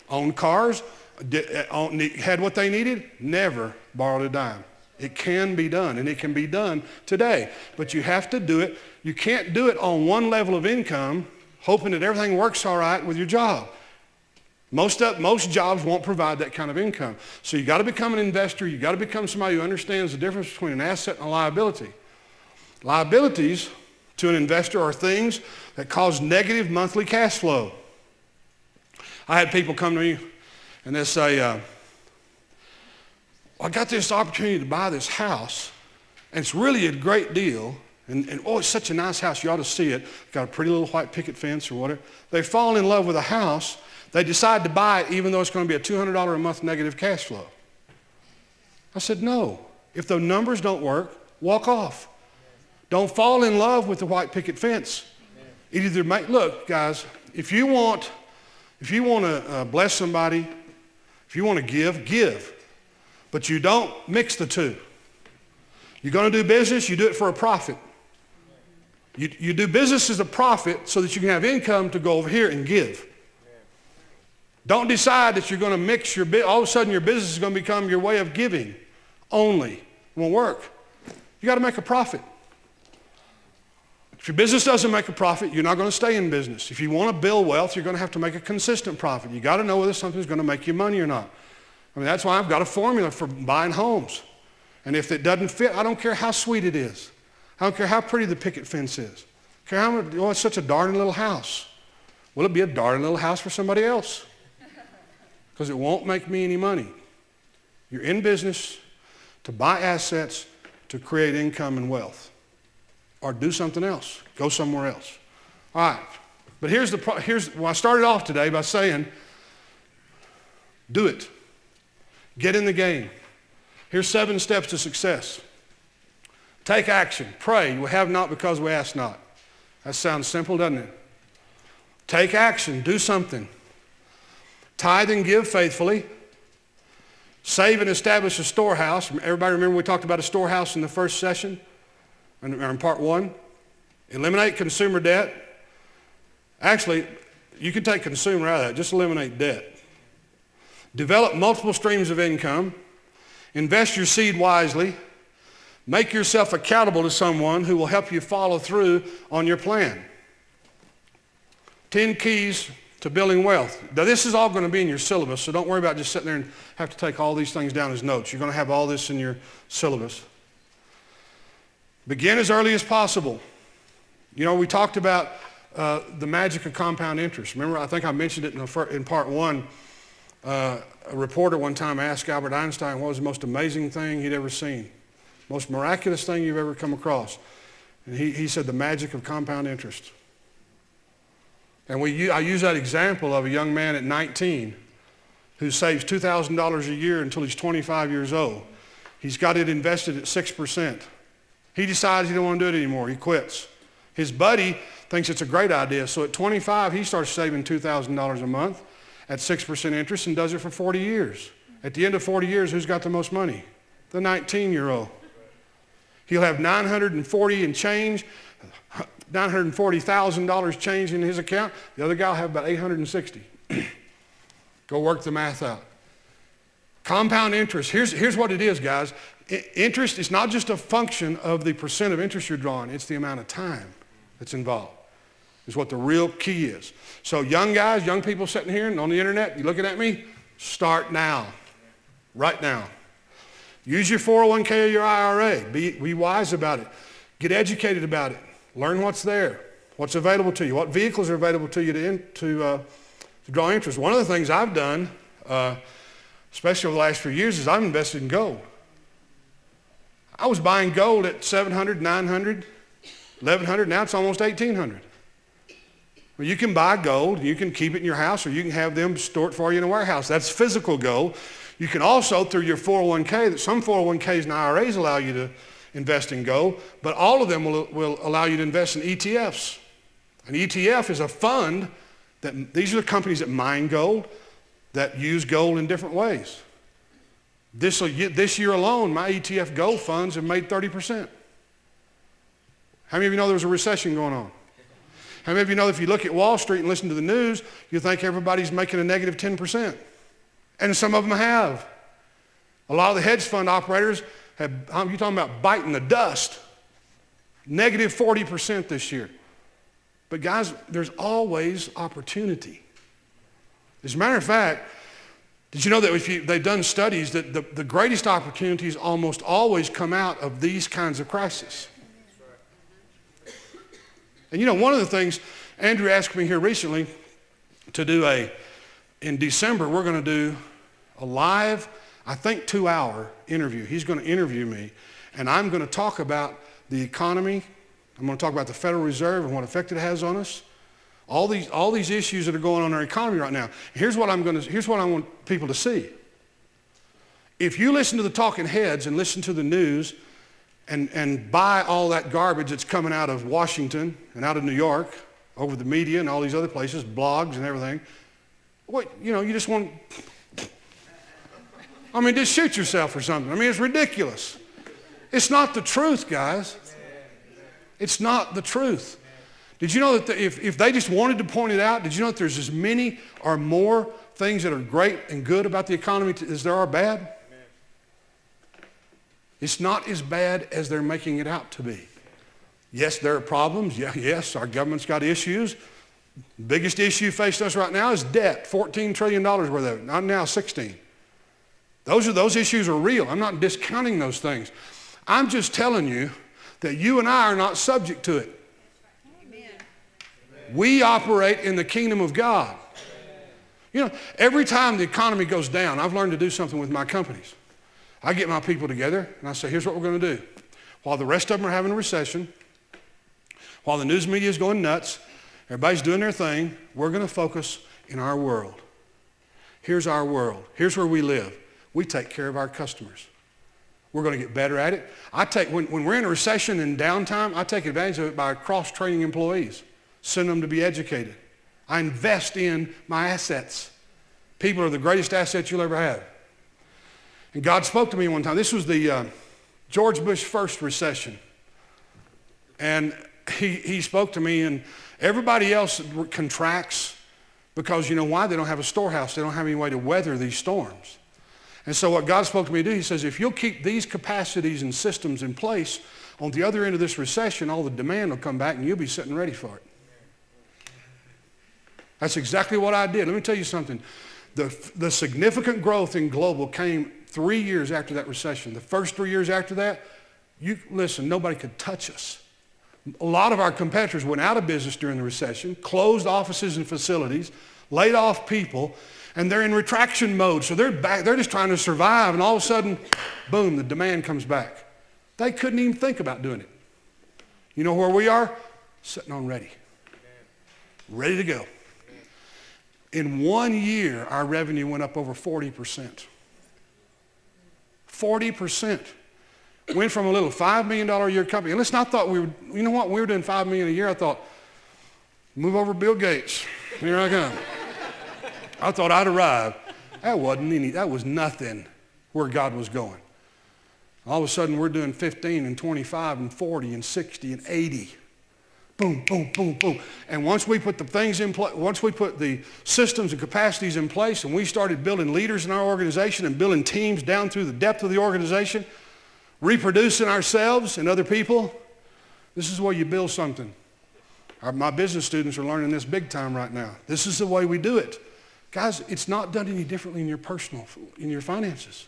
Owned cars, had what they needed, never borrowed a dime. It can be done, and it can be done today. But you have to do it. You can't do it on one level of income, hoping that everything works all right with your job. Most jobs won't provide that kind of income. So you got to become an investor. You got to become somebody who understands the difference between an asset and a liability. Liabilities to an investor are things that cause negative monthly cash flow. I had people come to me and they say, I got this opportunity to buy this house, and it's really a great deal, and oh, it's such a nice house, you ought to see it. Got a pretty little white picket fence or whatever. They fall in love with a house. They decide to buy it even though it's going to be a $200 a month negative cash flow. I said, no. If the numbers don't work, walk off. Don't fall in love with the white picket fence. It either look, guys, if you want to bless somebody, if you want to give. But you don't mix the two. You're going to do business, you do it for a profit. You do business as a profit so that you can have income to go over here and give. Don't decide that you're going to mix all of a sudden your business is going to become your way of giving only. It won't work. You got to make a profit. If your business doesn't make a profit, you're not going to stay in business. If you want to build wealth, you're going to have to make a consistent profit. You got to know whether something's going to make you money or not. I mean, that's why I've got a formula for buying homes. And if it doesn't fit, I don't care how sweet it is. I don't care how pretty the picket fence is. I care how much, it's such a darn little house. Will it be a darn little house for somebody else? Because it won't make me any money. You're in business to buy assets to create income and wealth. Or do something else. Go somewhere else. All right. But I started off today by saying, do it. Get in the game. Here's 7 steps to success. Take action. Pray. We have not because we ask not. That sounds simple, doesn't it? Take action. Do something. Tithe and give faithfully. Save and establish a storehouse. Everybody remember we talked about a storehouse in the first session? In part 1. Eliminate consumer debt. Actually, you can take consumer out of that. Just eliminate debt. Develop multiple streams of income. Invest your seed wisely. Make yourself accountable to someone who will help you follow through on your plan. 10 keys to building wealth. Now, this is all going to be in your syllabus, so don't worry about just sitting there and have to take all these things down as notes. You're going to have all this in your syllabus. Begin as early as possible. You know, we talked about the magic of compound interest. Remember, I think I mentioned it in part 1. A reporter one time asked Albert Einstein what was the most amazing thing he'd ever seen, most miraculous thing you've ever come across. And he said the magic of compound interest. And I use that example of a young man at 19 who saves $2,000 a year until he's 25 years old. He's got it invested at 6%. He decides he don't want to do it anymore. He quits. His buddy thinks it's a great idea. So at 25, he starts saving $2,000 a month at 6% interest and does it for 40 years. At the end of 40 years, who's got the most money? The 19-year-old. He'll have $940,000 change in his account. The other guy will have about $860. Go work the math out. Compound interest. Here's what it is, guys. Interest is not just a function of the percent of interest you're drawing. It's the amount of time that's involved. Is what the real key is. So young guys, young people sitting here and on the internet, you looking at me? Start now. Right now. Use your 401k or your IRA. Be wise about it. Get educated about it. Learn what's there. What's available to you. What vehicles are available to you to draw interest. One of the things I've done, especially over the last few years, is I've invested in gold. I was buying gold at 700, 900, 1100. Now it's almost 1800. Well, you can buy gold. You can keep it in your house, or you can have them store it for you in a warehouse. That's physical gold. You can also, through your 401k, that some 401ks and IRAs allow you to invest in gold, but all of them will allow you to invest in ETFs. An ETF is a fund that these are the companies that mine gold, that use gold in different ways. This year alone, my ETF gold funds have made 30%. How many of you know there's a recession going on? How many of you know if you look at Wall Street and listen to the news, you think everybody's making a negative 10%? And some of them have. A lot of the hedge fund operators have, you're talking about biting the dust, negative 40% this year. But guys, there's always opportunity. As a matter of fact, did you know that they've done studies that the greatest opportunities almost always come out of these kinds of crises? And you know, one of the things, Andrew asked me here recently to do in December, we're going to do a live, I think 2-hour interview. He's going to interview me, and I'm going to talk about the economy. I'm going to talk about the Federal Reserve and what effect it has on us. All these issues that are going on in our economy right now. Here's what I want people to see. If you listen to the talking heads and listen to the news and buy all that garbage that's coming out of Washington and out of New York over the media and all these other places, blogs and everything, you just want, just shoot yourself or something. It's ridiculous. It's not the truth, guys. It's not the truth. Did you know that if they just wanted to point it out, did you know that there's as many or more things that are great and good about the economy as there are bad? It's not as bad as they're making it out to be. Yes, there are problems. Yes, our government's got issues. The biggest issue facing us right now is debt, $14 trillion worth of it, not now 16. Those issues are real. I'm not discounting those things. I'm just telling you that you and I are not subject to it. Amen. We operate in the kingdom of God. You know, every time the economy goes down, I've learned to do something with my companies. I get my people together and I say, here's what we're going to do. While the rest of them are having a recession, while the news media is going nuts, everybody's doing their thing, we're going to focus in our world. Here's our world. Here's where we live. We take care of our customers. We're going to get better at it. When we're in a recession and downtime, I take advantage of it by cross-training employees, send them to be educated. I invest in my assets. People are the greatest assets you'll ever have. And God spoke to me one time. This was the George Bush first recession. And he spoke to me, and everybody else contracts because you know why? They don't have a storehouse. They don't have any way to weather these storms. And so what God spoke to me to do, he says, if you'll keep these capacities and systems in place, on the other end of this recession, all the demand will come back and you'll be sitting ready for it. That's exactly what I did. Let me tell you something. The significant growth in global came 3 years after that recession. The first 3 years after that, nobody could touch us. A lot of our competitors went out of business during the recession, closed offices and facilities, laid off people, and they're in retraction mode. So they're back, they're just trying to survive, and all of a sudden, boom, the demand comes back. They couldn't even think about doing it. You know where we are? Sitting on ready. Ready to go. In 1 year, our revenue went up over 40%. 40%. Went from a little $5 million a year company. And listen, I thought we were doing $5 million a year. I thought, move over Bill Gates. Here I come. I thought I'd arrive. That was nothing where God was going. All of a sudden, we're doing 15 and 25 and 40 and 60 and 80. Boom, boom, boom, boom. And once we put the things in place, once we put the systems and capacities in place, and we started building leaders in our organization and building teams down through the depth of the organization, reproducing ourselves and other people, this is where you build something. My business students are learning this big time right now. This is the way we do it. Guys, it's not done any differently in your finances.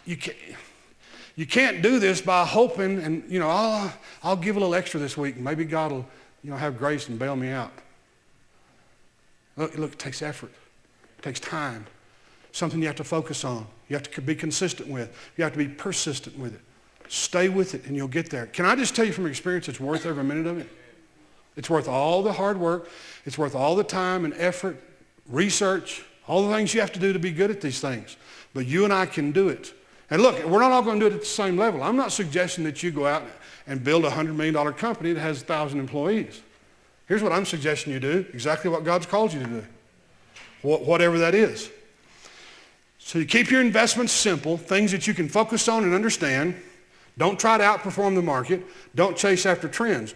You can't do this by hoping and, I'll give a little extra this week and maybe God will, have grace and bail me out. Look, it takes effort. It takes time. something you have to focus on. You have to be consistent with. You have to be persistent with it. Stay with it and you'll get there. Can I just tell you from experience, it's worth every minute of it? It's worth all the hard work. It's worth all the time and effort, research, all the things you have to do to be good at these things. But you and I can do it. And look, we're not all going to do it at the same level. I'm not suggesting that you go out and build a $100 million company that has 1,000 employees. Here's what I'm suggesting you do, exactly what God's called you to do, whatever that is. So you keep your investments simple, things that you can focus on and understand. Don't try to outperform the market. Don't chase after trends.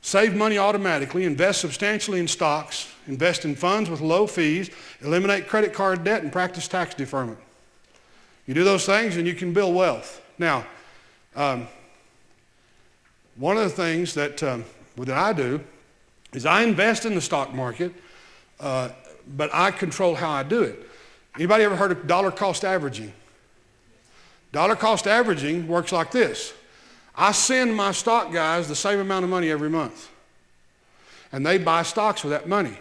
Save money automatically. Invest substantially in stocks. Invest in funds with low fees. Eliminate credit card debt and practice tax deferment. You do those things and you can build wealth. Now, one of the things that I do is I invest in the stock market, but I control how I do it. Anybody ever heard of dollar cost averaging? Dollar cost averaging works like this. I send my stock guys the same amount of money every month. And they buy stocks with that money.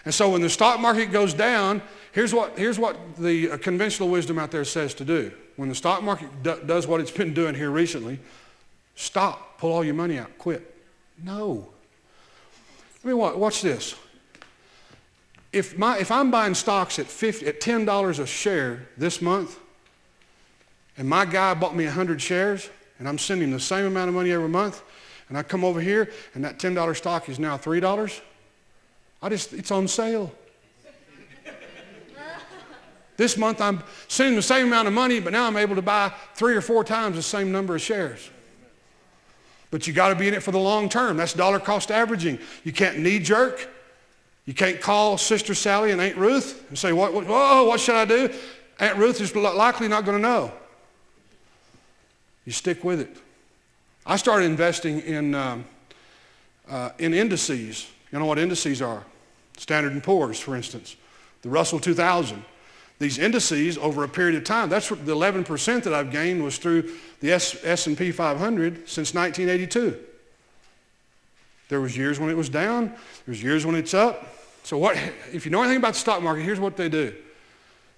And so when the stock market goes down, here's what the conventional wisdom out there says to do. When the stock market does what it's been doing here recently, stop, pull all your money out, quit. No. I mean, watch this. If I'm buying stocks at $10 a share this month, and my guy bought me 100 shares, and I'm sending him the same amount of money every month, and I come over here, and that $10 stock is now $3, it's on sale. This month I'm sending the same amount of money, but now I'm able to buy 3 or 4 times the same number of shares. But you got to be in it for the long term. That's dollar cost averaging. You can't knee jerk. You can't call Sister Sally and Aunt Ruth and say, what should I do? Aunt Ruth is likely not going to know. You stick with it. I started investing in indices. You know what indices are? Standard & Poor's, for instance. The Russell 2000. These indices over a period of time, that's what the 11% that I've gained was through the S&P 500 since 1982. There was years when it was down. There's years when it's up. So if you know anything about the stock market, here's what they do.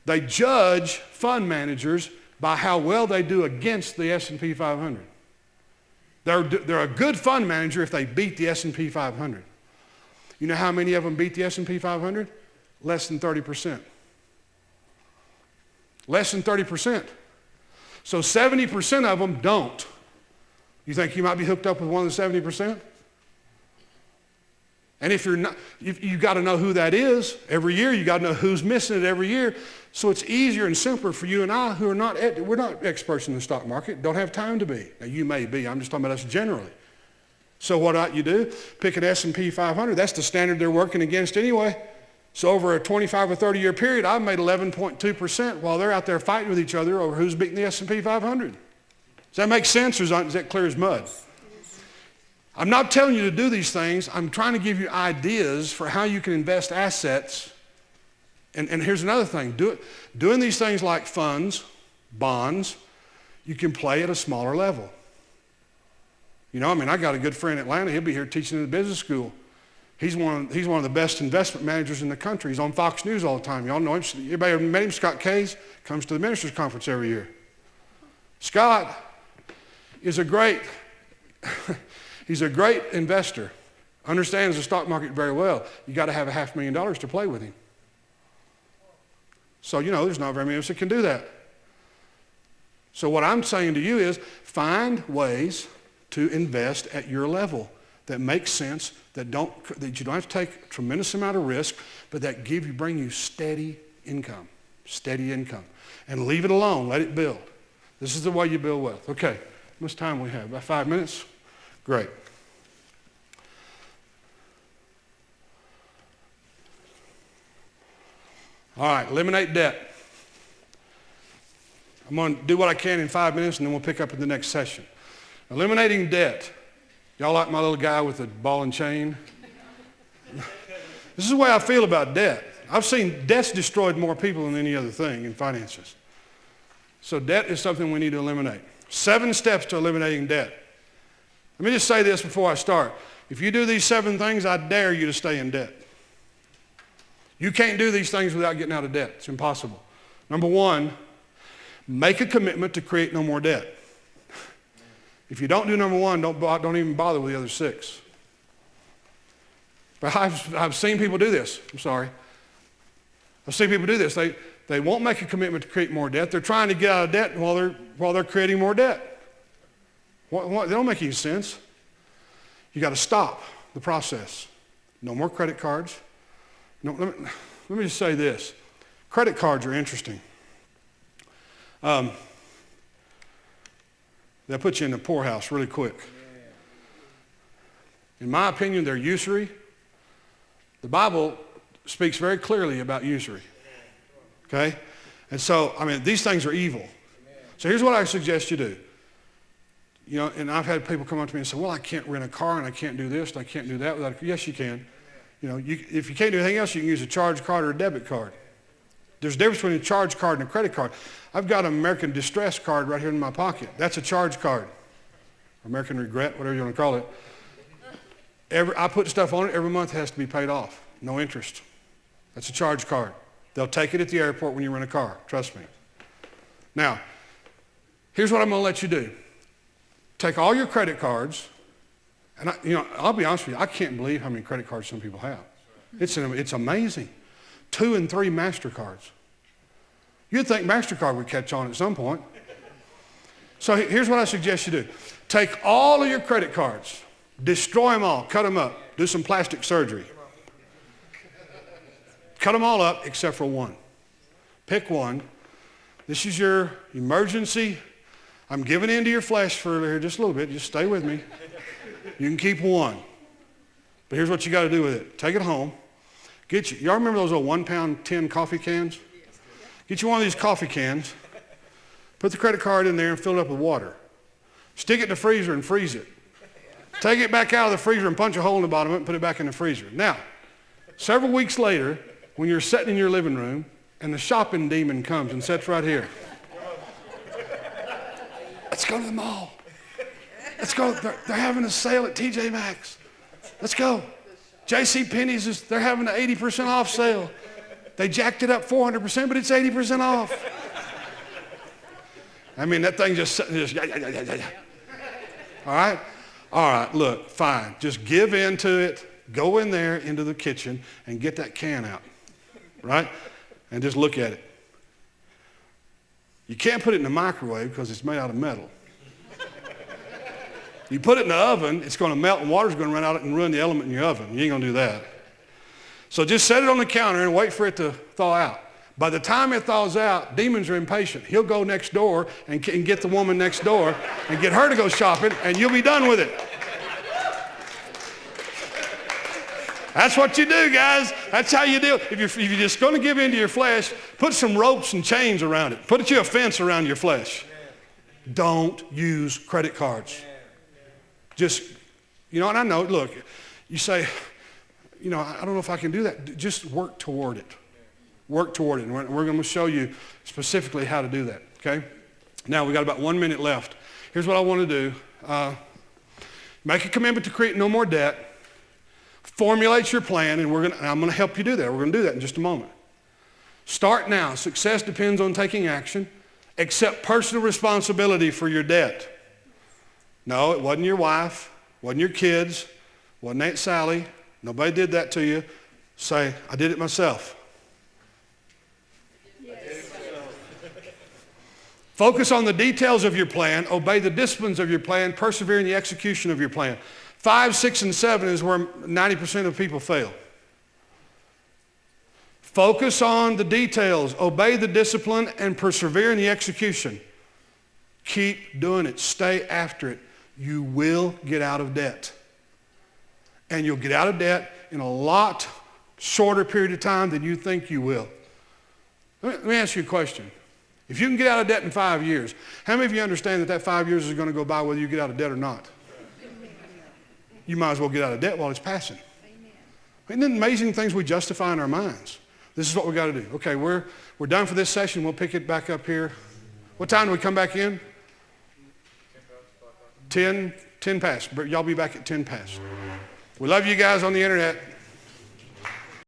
They judge fund managers by how well they do against the S&P 500. They're a good fund manager if they beat the S&P 500. You know how many of them beat the S&P 500? Less than 30%. Less than 30%. So 70% of them don't. You think you might be hooked up with one of the 70%? And if you're not, you got to know who that is every year. You got to know who's missing it every year. So it's easier and simpler for you and I who are we're not experts in the stock market, don't have time to be. Now you may be, I'm just talking about us generally. So what ought you do? Pick an S&P 500. That's the standard they're working against anyway. So over a 25 or 30 year period, I've made 11.2% while they're out there fighting with each other over who's beating the S&P 500. Does that make sense or is that clear as mud? I'm not telling you to do these things. I'm trying to give you ideas for how you can invest assets. And here's another thing. Doing these things like funds, bonds, you can play at a smaller level. You know, I got a good friend in Atlanta. He'll be here teaching in the business school. He's one of the best investment managers in the country. He's on Fox News all the time. Y'all know him. Everybody ever met him? Scott Case comes to the ministers conference every year. Scott is he's a great investor. Understands the stock market very well. You got to have $500,000 to play with him. So, there's not very many of us that can do that. So what I'm saying to you is find ways to invest at your level that make sense, that you don't have to take a tremendous amount of risk, but that bring you steady income, and leave it alone. Let it build. This is the way you build wealth. Okay, how much time we have? About 5 minutes? Great. All right, eliminate debt. I'm going to do what I can in 5 minutes, and then we'll pick up in the next session. Eliminating debt. Y'all like my little guy with the ball and chain? This is the way I feel about debt. I've seen debt's destroyed more people than any other thing in finances. So debt is something we need to eliminate. 7 steps to eliminating debt. Let me just say this before I start. If you do these 7 things, I dare you to stay in debt. You can't do these things without getting out of debt. It's impossible. Number one, make a commitment to create no more debt. If you don't do number one, don't even bother with the other 6. But I've seen people do this. I'm sorry. I've seen people do this. They won't make a commitment to create more debt. They're trying to get out of debt while they're creating more debt. They don't make any sense. You got to stop the process. No more credit cards. No, let me just say this. Credit cards are interesting. They'll put you in the poorhouse really quick. In my opinion, they're usury. The Bible speaks very clearly about usury. Okay? And so, these things are evil. So here's what I suggest you do. You know, and I've had people come up to me and say, well, I can't rent a car and I can't do this and I can't do that. Yes, you can. You know, if you can't do anything else, you can use a charge card or a debit card. There's a difference between a charge card and a credit card. I've got an American Distress card right here in my pocket. That's a charge card. American Regret, whatever you want to call it. I put stuff on it. Every month it has to be paid off. No interest. That's a charge card. They'll take it at the airport when you rent a car. Trust me. Now, here's what I'm going to let you do. Take all your credit cards, and I'll be honest with you, I can't believe how many credit cards some people have. It's amazing. 2 and 3 MasterCards. You'd think MasterCard would catch on at some point. So here's what I suggest you do. Take all of your credit cards, destroy them all, cut them up, do some plastic surgery. Cut them all up except for one. Pick one. This is your emergency. I'm giving in to your flesh for here just a little bit. Just stay with me. You can keep one. But here's what you got to do with it. Take it home. Y'all remember those old 1-pound tin coffee cans? Get you one of these coffee cans. Put the credit card in there and fill it up with water. Stick it in the freezer and freeze it. Take it back out of the freezer and punch a hole in the bottom of it and put it back in the freezer. Now, several weeks later, when you're sitting in your living room and the shopping demon comes and sits right here. Let's go to the mall. Let's go. They're having a sale at TJ Maxx. Let's go. J.C. Penney's, they're having an 80% off sale. They jacked it up 400%, but it's 80% off. That thing just All right? All right, look, fine. Just give in to it. Go in there into the kitchen and get that can out. Right? And just look at it. You can't put it in the microwave because it's made out of metal. You put it in the oven, it's going to melt and water's going to run out and ruin the element in your oven. You ain't going to do that. So just set it on the counter and wait for it to thaw out. By the time it thaws out, demons are impatient. He'll go next door and get the woman next door and get her to go shopping, and you'll be done with it. That's what you do, guys. That's how you deal. If you're just going to give in to your flesh, put some ropes and chains around it. Put you a fence around your flesh. Don't use credit cards. Just, and I know, look, you say, I don't know if I can do that. Just work toward it. Work toward it. And we're going to show you specifically how to do that, okay? Now, we got about 1 minute left. Here's what I want to do. Make a commitment to create no more debt. Formulate your plan, and I'm going to help you do that. We're going to do that in just a moment. Start now. Success depends on taking action. Accept personal responsibility for your debt. No, it wasn't your wife, wasn't your kids, wasn't Aunt Sally. Nobody did that to you. Say, I did it myself. Yes. Focus on the details of your plan. Obey the disciplines of your plan. Persevere in the execution of your plan. 5, 6, and 7 is where 90% of people fail. Focus on the details. Obey the discipline and persevere in the execution. Keep doing it. Stay after it. You will get out of debt. And you'll get out of debt in a lot shorter period of time than you think you will. Let me ask you a question. If you can get out of debt in 5 years, how many of you understand that 5 years is going to go by whether you get out of debt or not? You might as well get out of debt while it's passing. Isn't it amazing things we justify in our minds? This is what we got to do. Okay, we're done for this session. We'll pick it back up here. What time do we come back in? 10 past. Y'all be back at 10 past. We love you guys on the internet.